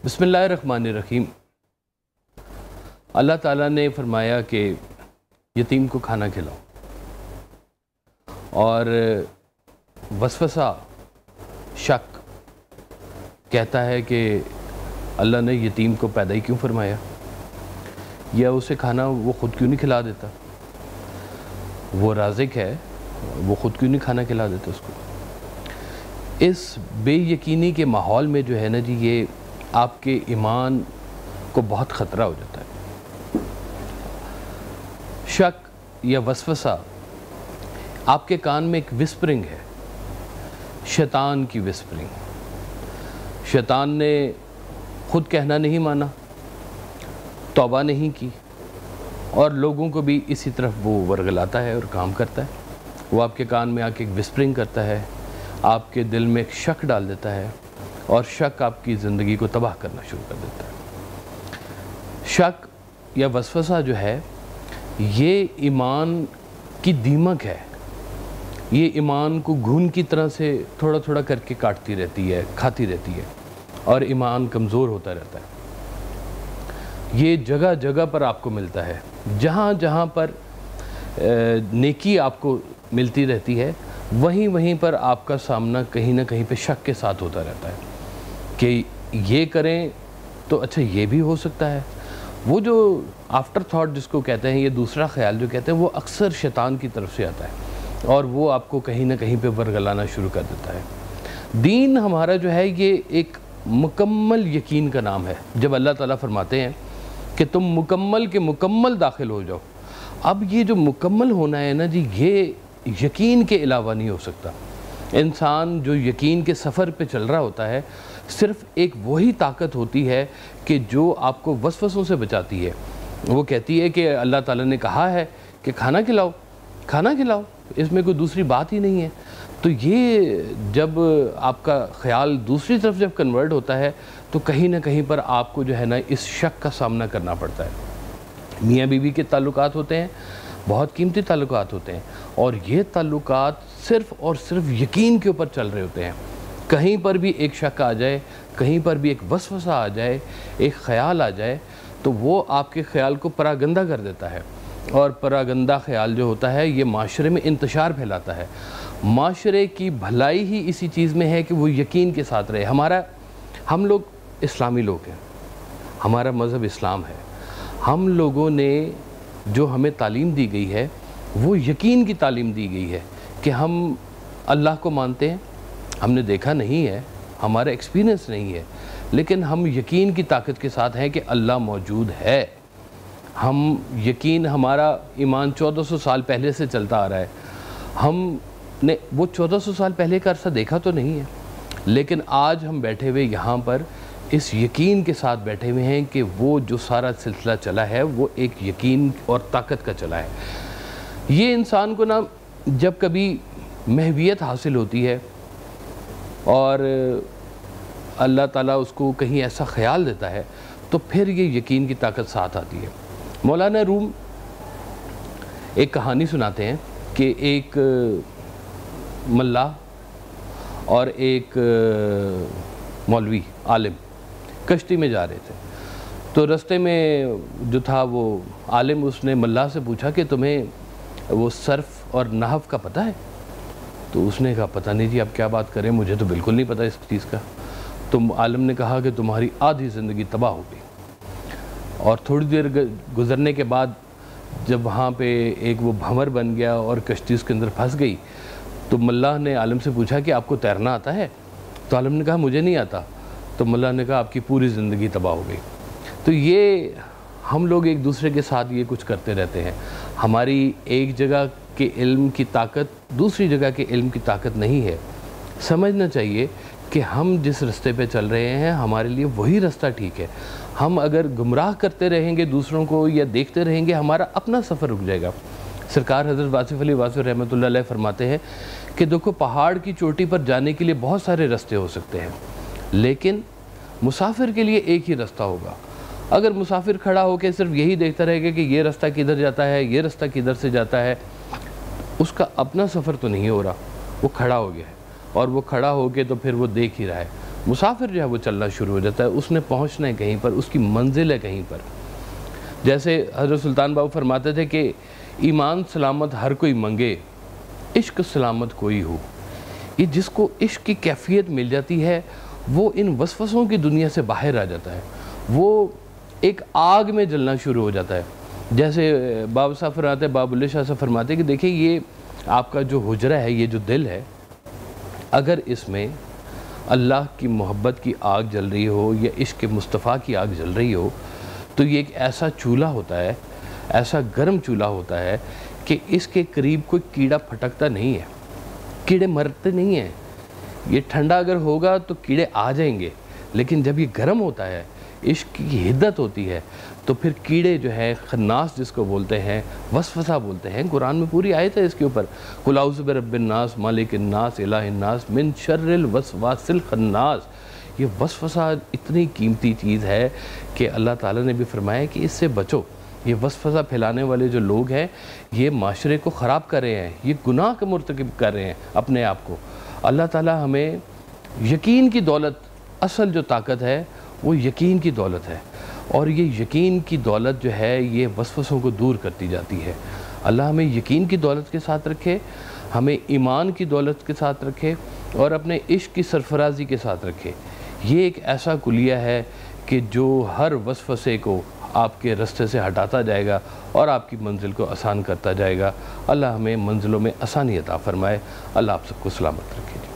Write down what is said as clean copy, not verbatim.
बिस्मिल्लाहिर्रहमानिर्रहीम। अल्लाह ताला ने फरमाया कि यतीम को खाना खिलाओ, और वसवसा शक कहता है कि अल्लाह ने यतीम को पैदा ही क्यों फरमाया, या उसे खाना वो ख़ुद क्यों नहीं खिला देता। वो राज़िक है, वो ख़ुद क्यों नहीं खाना खिला देता उसको। इस बेयकीनी के माहौल में जो है ना जी, ये आपके ईमान को बहुत ख़तरा हो जाता है। शक या वसवसा आपके कान में एक विस्परिंग है, शैतान की विस्परिंग। शैतान ने ख़ुद कहना नहीं माना, तौबा नहीं की, और लोगों को भी इसी तरफ वो वर्गलाता है और काम करता है। वो आपके कान में आके एक विस्परिंग करता है, आपके दिल में एक शक डाल देता है, और शक आपकी ज़िंदगी को तबाह करना शुरू कर देता है। शक या वसवसा जो है, ये ईमान की दीमक है। ये ईमान को घून की तरह से थोड़ा थोड़ा करके काटती रहती है, खाती रहती है, और ईमान कमज़ोर होता रहता है। ये जगह जगह पर आपको मिलता है। जहाँ जहाँ पर नेकी आपको मिलती रहती है, वहीं वहीं पर आपका सामना कहीं ना कहीं पे शक के साथ होता रहता है कि ये करें तो अच्छा ये भी हो सकता है। वो जो आफ्टर थॉट जिसको कहते हैं, ये दूसरा ख्याल जो कहते हैं, वो अक्सर शैतान की तरफ से आता है, और वो आपको कहीं ना कहीं पे वर्गलाना शुरू कर देता है। दीन हमारा जो है, ये एक मुकम्मल यकीन का नाम है। जब अल्लाह ताला फरमाते हैं कि तुम मुकम्मल के मुकम्मल दाखिल हो जाओ, अब ये जो मुकम्मल होना है ना जी, ये यकीन के अलावा नहीं हो सकता। इंसान जो यकीन के सफ़र पे चल रहा होता है, सिर्फ़ एक वही ताकत होती है कि जो आपको वसवसों से बचाती है। वो कहती है कि अल्लाह ताला ने कहा है कि खाना खिलाओ, खाना खिलाओ, इसमें कोई दूसरी बात ही नहीं है। तो ये जब आपका ख्याल दूसरी तरफ जब कन्वर्ट होता है, तो कहीं ना कहीं पर आपको जो है ना, इस शक का सामना करना पड़ता है। मियाँ बीवी के ताल्लुकात होते हैं, बहुत कीमती ताल्लुकात होते हैं, और ये ताल्लुकात सिर्फ़ और सिर्फ यकीन के ऊपर चल रहे होते हैं। कहीं पर भी एक शक आ जाए, कहीं पर भी एक वसवसा आ जाए, एक ख़याल आ जाए, तो वो आपके ख़याल को परागंदा कर देता है, और परागंदा ख़याल जो होता है, ये माशरे में इंतशार फैलाता है। माशरे की भलाई ही इसी चीज़ में है कि वो यकीन के साथ रहे। हम लोग इस्लामी लोग हैं, हमारा मज़हब इस्लाम है। हम लोगों ने जो हमें तालीम दी गई है, वो यकीन की तालीम दी गई है कि हम अल्लाह को मानते हैं। हमने देखा नहीं है, हमारा एक्सपीरियंस नहीं है, लेकिन हम यकीन की ताकत के साथ हैं कि अल्लाह मौजूद है। हम यकीन, हमारा ईमान 1400 साल पहले से चलता आ रहा है। हमने वो 1400 साल पहले का अरसा देखा तो नहीं है, लेकिन आज हम बैठे हुए यहाँ पर इस यकीन के साथ बैठे हुए हैं कि वो जो सारा सिलसिला चला है, वो एक यकीन और ताकत का चला है। ये इंसान को ना, जब कभी महवियत हासिल होती है और अल्लाह ताला उसको कहीं ऐसा ख्याल देता है, तो फिर ये यकीन की ताकत साथ आती है। मौलाना रूम एक कहानी सुनाते हैं कि एक मल्लाह और एक मौलवी आलिम कश्ती में जा रहे थे। तो रास्ते में जो था, वो आलिम, उसने मल्लाह से पूछा कि तुम्हें वो सर्फ और नहव का पता है? तो उसने कहा पता नहीं जी, आप क्या बात करें, मुझे तो बिल्कुल नहीं पता इस चीज़ का। तो आलिम ने कहा कि तुम्हारी आधी ज़िंदगी तबाह हो गई। और थोड़ी देर गुज़रने के बाद जब वहाँ पे एक वो भंवर बन गया और कश्ती उसके अंदर फंस गई, तो मल्लाह ने आलिम से पूछा कि आपको तैरना आता है? तो आलिम ने कहा मुझे नहीं आता। तो मल्लाह ने कहा आपकी पूरी ज़िंदगी तबाह हो गई। तो ये हम लोग एक दूसरे के साथ ये कुछ करते रहते हैं। हमारी एक जगह के इल्म की ताकत दूसरी जगह के इल्म की ताकत नहीं है। समझना चाहिए कि हम जिस रास्ते पे चल रहे हैं, हमारे लिए वही रास्ता ठीक है। हम अगर गुमराह करते रहेंगे दूसरों को या देखते रहेंगे, हमारा अपना सफ़र रुक जाएगा। सरकार हज़रत वासिफ़ अली वासिफ़ रहमतुल्लाह अलैह फरमाते हैं कि देखो, पहाड़ की चोटी पर जाने के लिए बहुत सारे रास्ते हो सकते हैं, लेकिन मुसाफिर के लिए एक ही रास्ता होगा। अगर मुसाफिर खड़ा होकर सिर्फ यही देखता रहेगा कि ये रास्ता किधर जाता है, ये रास्ता किधर से जाता है, उसका अपना सफ़र तो नहीं हो रहा, वो खड़ा हो गया है। और वो खड़ा हो के तो फिर वो देख ही रहा है। مسافر جو ہے وہ چلنا شروع ہو جاتا ہے، اس نے پہنچنا ہے کہیں پر، اس کی منزل ہے کہیں پر۔ جیسے حضرت سلطان بابو فرماتے تھے کہ ایمان سلامت ہر کوئی منگے، عشق سلامت کوئی ہو۔ یہ جس کو عشق کی کیفیت مل جاتی ہے وہ ان وسوسوں کی دنیا سے باہر آ جاتا ہے، وہ ایک آگ میں جلنا شروع ہو جاتا ہے۔ جیسے بابا صاحب فرماتے ہیں، باب اللہ شاہ صاحب فرماتے ہیں کہ دیکھیں یہ آپ کا جو حجرہ ہے، یہ جو دل ہے، اگر اس میں اللہ کی محبت کی آگ جل رہی ہو یا عشق مصطفیٰ کی آگ جل رہی ہو تو یہ ایک ایسا چولہا ہوتا ہے، ایسا گرم چولہا ہوتا ہے کہ اس کے قریب کوئی کیڑا پھٹکتا نہیں ہے، کیڑے مرتے نہیں ہیں۔ یہ ٹھنڈا اگر ہوگا تو کیڑے آ جائیں گے، لیکن جب یہ گرم ہوتا ہے، عشق کی حدت ہوتی ہے، تو پھر کیڑے جو ہے، خناس جس کو بولتے ہیں، وسوسہ بولتے ہیں، قرآن میں پوری آیت ہے اس کے اوپر، قُلْ اعوذ برب الناس مالک الناس الہ الناس من شر الوسواس الخناس۔ یہ وسوسہ اتنی قیمتی چیز ہے کہ اللہ تعالیٰ نے بھی فرمایا کہ اس سے بچو۔ یہ وسوسہ پھیلانے والے جو لوگ ہیں یہ معاشرے کو خراب کر رہے ہیں، یہ گناہ کا مرتکب کر رہے ہیں اپنے آپ کو۔ اللہ تعالیٰ ہمیں یقین کی دولت، اصل جو طاقت ہے وہ یقین کی دولت ہے، اور یہ یقین کی دولت جو ہے یہ وسوسوں کو دور کرتی جاتی ہے۔ اللہ ہمیں یقین کی دولت کے ساتھ رکھے، ہمیں ایمان کی دولت کے ساتھ رکھے، اور اپنے عشق کی سرفرازی کے ساتھ رکھے۔ یہ ایک ایسا کلیہ ہے کہ جو ہر وسوسے کو آپ کے رستے سے ہٹاتا جائے گا اور آپ کی منزل کو آسان کرتا جائے گا۔ اللہ ہمیں منزلوں میں آسانی عطا فرمائے۔ اللہ آپ سب کو سلامت رکھے۔